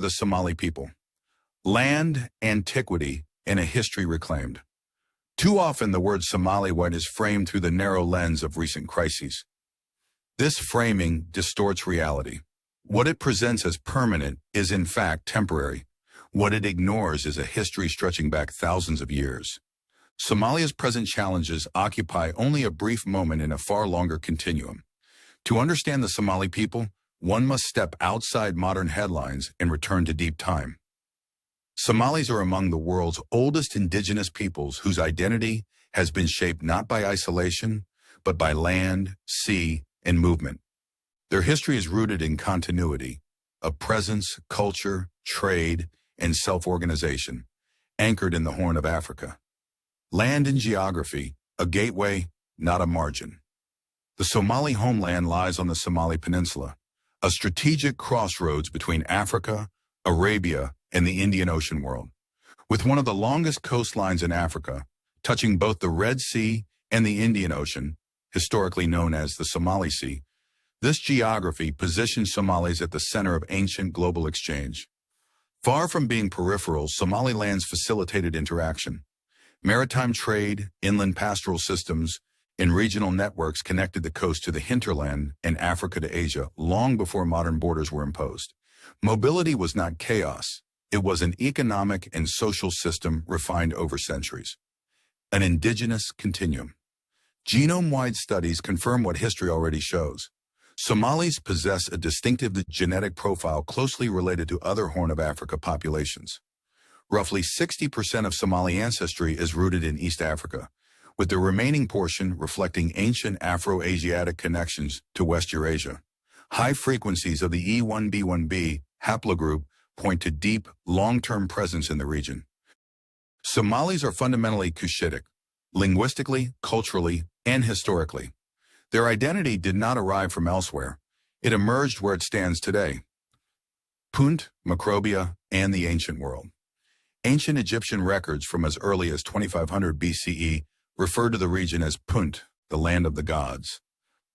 the Somali people? Land, antiquity, and a history reclaimed. Too often the word Somali is framed through the narrow lens of recent crises. This framing distorts reality. What it presents as permanent is in fact temporary. What it ignores is a history stretching back thousands of years. Somalia's present challenges occupy only a brief moment in a far longer continuum. To understand the Somali people, one must step outside modern headlines and return to deep time. Somalis are among the world's oldest indigenous peoples whose identity has been shaped not by isolation, but by land, sea, and movement. Their history is rooted in continuity, a presence, culture, trade, and self-organization, anchored in the Horn of Africa. Land and geography, a gateway, not a margin. The Somali homeland lies on the Somali Peninsula, a strategic crossroads between Africa, Arabia, and the Indian Ocean world. With one of the longest coastlines in Africa, touching both the Red Sea and the Indian Ocean, historically known as the Somali Sea, this geography positions Somalis at the center of ancient global exchange. Far from being peripheral, Somaliland's facilitated interaction. Maritime trade, inland pastoral systems, and regional networks connected the coast to the hinterland and Africa to Asia long before modern borders were imposed. Mobility was not chaos. It was an economic and social system refined over centuries. An indigenous continuum. Genome-wide studies confirm what history already shows. Somalis possess a distinctive genetic profile closely related to other Horn of Africa populations. Roughly 60% of Somali ancestry is rooted in East Africa, with the remaining portion reflecting ancient Afro-Asiatic connections to West Eurasia. High frequencies of the E1b1b haplogroup point to deep, long-term presence in the region. Somalis are fundamentally Cushitic, linguistically, culturally, and historically. Their identity did not arrive from elsewhere. It emerged where it stands today. Punt, Macrobia, and the ancient world. Ancient Egyptian records from as early as 2500 BCE refer to the region as Punt, the land of the gods.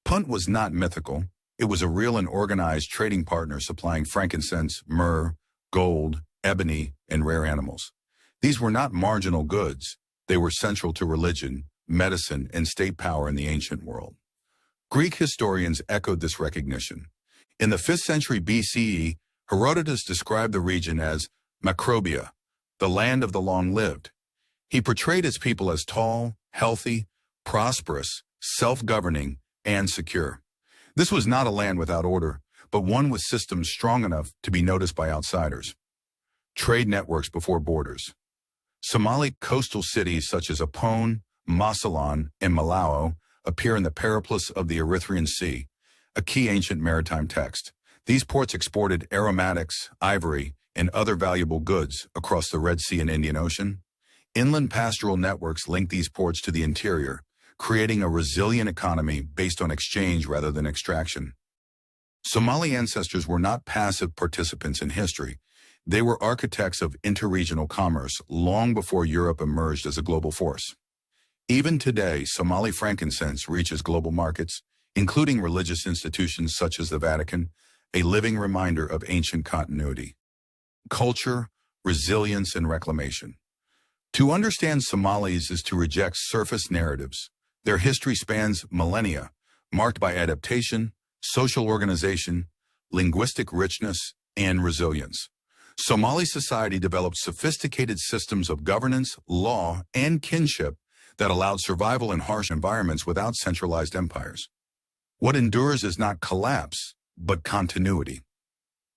Punt was not mythical. It was a real and organized trading partner supplying frankincense, myrrh, gold, ebony, and rare animals. These were not marginal goods. They were central to religion, medicine, and state power in the ancient world. Greek historians echoed this recognition. In the 5th century BCE, Herodotus described the region as Macrobia, the land of the long-lived. He portrayed its people as tall, healthy, prosperous, self-governing, and secure. This was not a land without order, but one with systems strong enough to be noticed by outsiders. Trade networks before borders. Somali coastal cities such as Apone, Masalan, and Malao appear in the Periplus of the Erythraean Sea, a key ancient maritime text. These ports exported aromatics, ivory, and other valuable goods across the Red Sea and Indian Ocean. Inland pastoral networks link these ports to the interior, creating a resilient economy based on exchange rather than extraction. Somali ancestors were not passive participants in history. They were architects of interregional commerce long before Europe emerged as a global force. Even today, Somali frankincense reaches global markets, including religious institutions such as the Vatican, a living reminder of ancient continuity. Culture, resilience, and reclamation. To understand Somalis is to reject surface narratives. Their history spans millennia, marked by adaptation, social organization, linguistic richness, and resilience. Somali society developed sophisticated systems of governance, law, and kinship that allowed survival in harsh environments without centralized empires. What endures is not collapse, but continuity.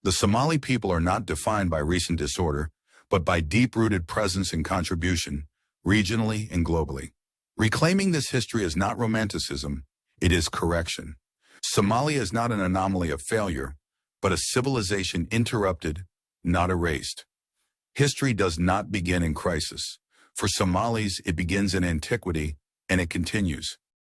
The Somali people are not defined by recent disorder, but by deep-rooted presence and contribution, regionally and globally. Reclaiming this history is not romanticism, it is correction. Somalia is not an anomaly of failure, but a civilization interrupted, not erased. History does not begin in crisis. For Somalis, it begins in antiquity, and it continues.